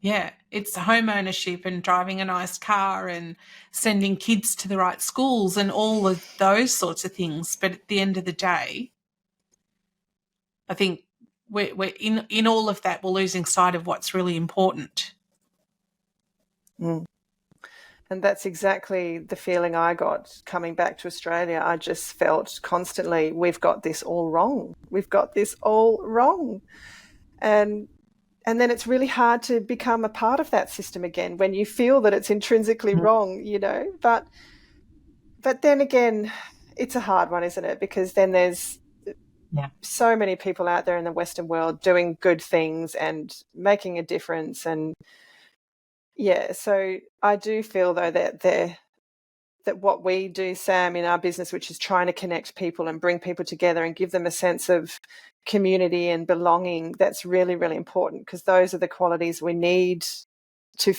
yeah, it's home ownership and driving a nice car and sending kids to the right schools and all of those sorts of things. But at the end of the day, I think we're in all of that, we're losing sight of what's really important. And that's exactly the feeling I got coming back to Australia. I just felt constantly, we've got this all wrong. We've got this all wrong. And then it's really hard to become a part of that system again when you feel that it's intrinsically wrong, But then again, it's a hard one, isn't it? Because then there's so many people out there in the Western world doing good things and making a difference. And yeah, so I do feel though that what we do, Sam, in our business, which is trying to connect people and bring people together and give them a sense of community and belonging, that's really, really important, because those are the qualities we need to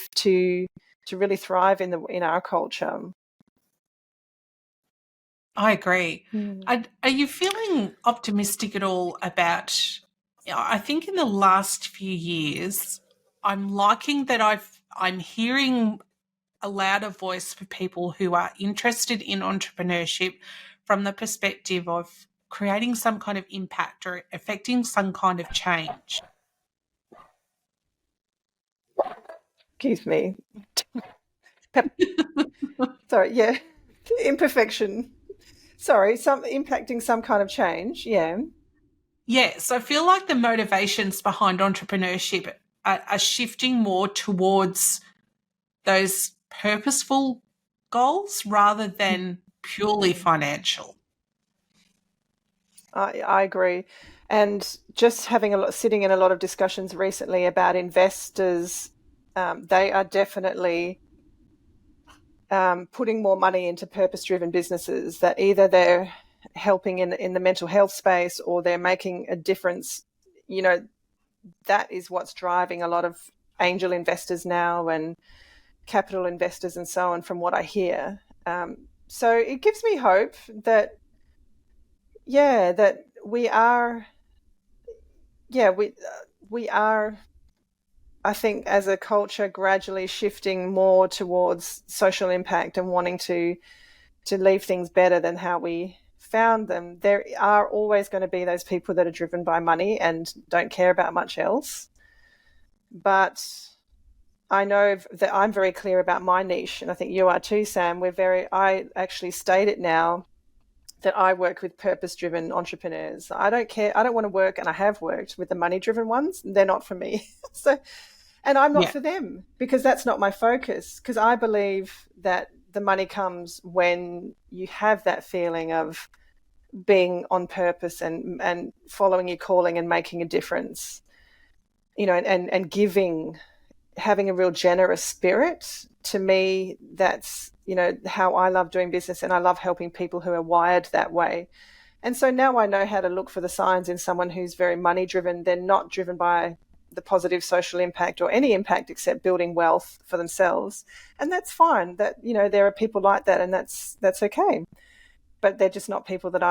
really thrive in our culture. I agree. Are you feeling optimistic at all about, I think in the last few years, I'm liking that I'm hearing a louder voice for people who are interested in entrepreneurship from the perspective of creating some kind of impact or affecting some kind of change. Excuse me. Sorry, yeah. Imperfection. Sorry, impacting some kind of change, yeah. Yes, I feel like the motivations behind entrepreneurship are shifting more towards those purposeful goals rather than purely financial. I agree. And just sitting in a lot of discussions recently about investors, they are definitely putting more money into purpose-driven businesses, that either they're helping in the mental health space or they're making a difference. That is what's driving a lot of angel investors now and capital investors and so on, from what I hear. So it gives me hope that, that we are, we are, I think, as a culture, gradually shifting more towards social impact and wanting to leave things better than how we found them, there are always going to be those people that are driven by money and don't care about much else. But I know that I'm very clear about my niche, and I think you are too, Sam. I actually state it now that I work with purpose-driven entrepreneurs. I don't care. I don't want to work, and I have worked with the money-driven ones. They're not for me. And I'm not for them, because that's not my focus. Because I believe that the money comes when you have that feeling of being on purpose and following your calling and making a difference, and giving, having a real generous spirit. To me, that's, how I love doing business, and I love helping people who are wired that way. And so now I know how to look for the signs in someone who's very money driven. They're not driven by the positive social impact or any impact except building wealth for themselves. And that's fine. That, there are people like that, and that's okay. But they're just not people that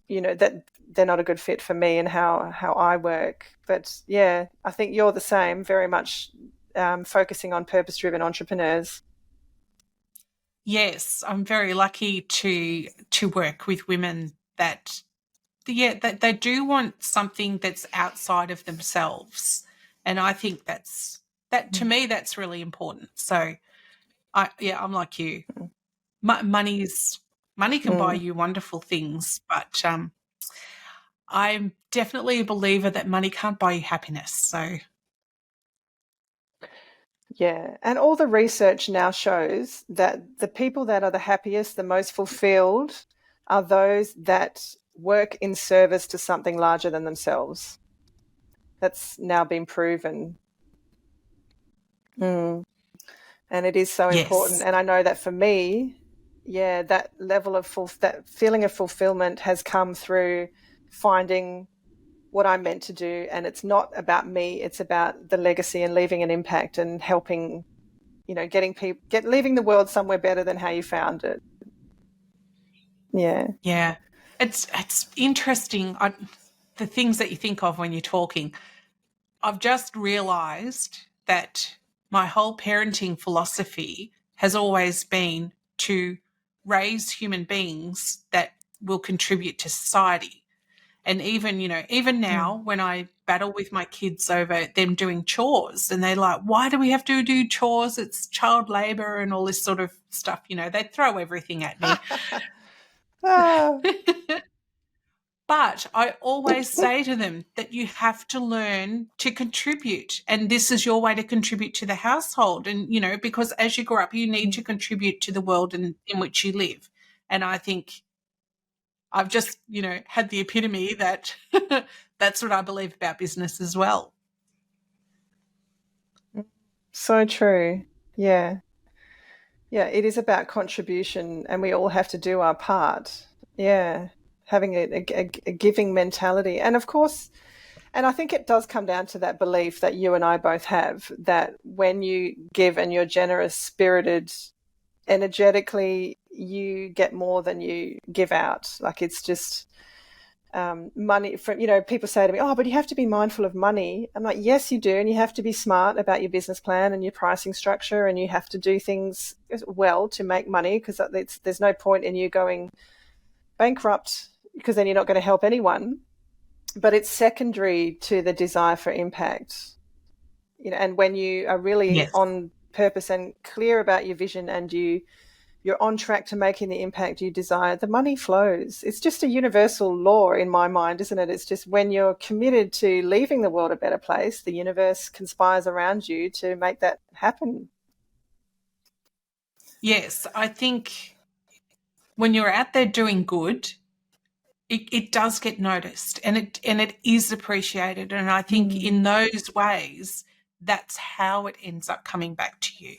that they're not a good fit for me and how I work. But yeah, I think you're the same, very much focusing on purpose-driven entrepreneurs. Yes, I'm very lucky to work with women that they do want something that's outside of themselves, and I think that to me that's really important. So I'm like you. Money can buy you wonderful things, but I'm definitely a believer that money can't buy you happiness. So yeah, and all the research now shows that the people that are the happiest, the most fulfilled, are those that work in service to something larger than themselves. That's now been proven. And it is so important. And I know that for me, that level of that feeling of fulfillment has come through finding what I'm meant to do. And it's not about me, it's about the legacy and leaving an impact and helping, leaving the world somewhere better than how you found it. Yeah. It's interesting. The things that you think of when you're talking. I've just realized that my whole parenting philosophy has always been to raise human beings that will contribute to society. And even now when I battle with my kids over them doing chores, and they're like, why do we have to do chores? It's child labor and all this sort of stuff. They throw everything at me. But I always say to them that you have to learn to contribute, and this is your way to contribute to the household. And, because as you grow up, you need to contribute to the world in which you live. And I think I've just, had the epitome that that's what I believe about business as well. So true. Yeah. Yeah, it is about contribution, and we all have to do our part. Yeah, having a giving mentality. And of course, and I think it does come down to that belief that you and I both have, that when you give and you're generous, spirited, energetically, you get more than you give out. Like, it's just money from, people say to me, oh, but you have to be mindful of money. I'm like, yes, you do. And you have to be smart about your business plan and your pricing structure, and you have to do things well to make money, because there's no point in you going bankrupt, because then you're not going to help anyone. But it's secondary to the desire for impact. And when you are really on purpose and clear about your vision, and you're on track to making the impact you desire, the money flows. It's just a universal law in my mind, isn't it? It's just when you're committed to leaving the world a better place, the universe conspires around you to make that happen. Yes, I think when you're out there doing good, it does get noticed, and it is appreciated. And I think in those ways, that's how it ends up coming back to you.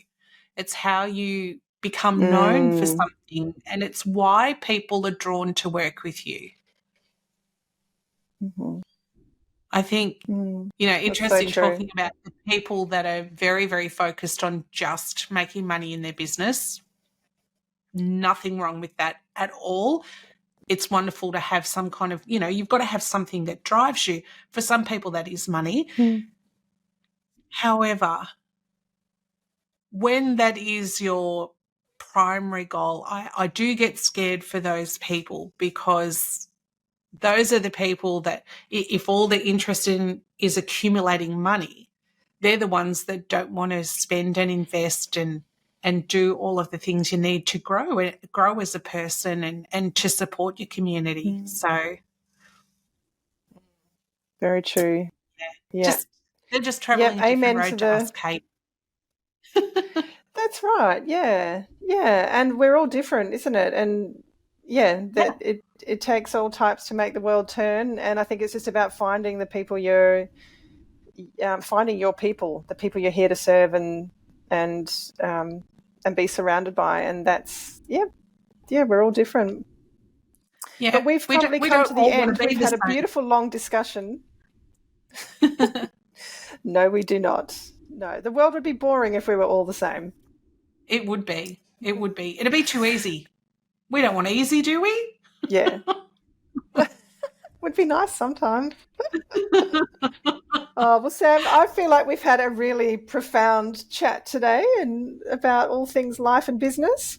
It's how you become known for something, and it's why people are drawn to work with you. I think, interesting talking about the people that are very, very focused on just making money in their business. Nothing wrong with that at all. It's wonderful to have some kind of, you've got to have something that drives you. For some people, that is money. However, when that is your primary goal. I do get scared for those people, because those are the people that, if all they're interested in is accumulating money, they're the ones that don't want to spend and invest and do all of the things you need to grow as a person and to support your community. So very true. Yeah. they're just Yep. traveling a different Amen to road to us, the. Kate. That's right. Yeah. Yeah. And we're all different, isn't it? And yeah, that it takes all types to make the world turn. And I think it's just about finding the people finding your people, the people you're here to serve and be surrounded by. And that's, we're all different. Yeah, But we've probably we come don't to the all want end. to be We've the had a same. beautiful long discussion. No, we do not. No, the world would be boring if we were all the same. It would be. It would be. It'd be too easy. We don't want easy, do we? Yeah. Would be nice sometimes. Oh, well, Sam, I feel like we've had a really profound chat today and about all things life and business.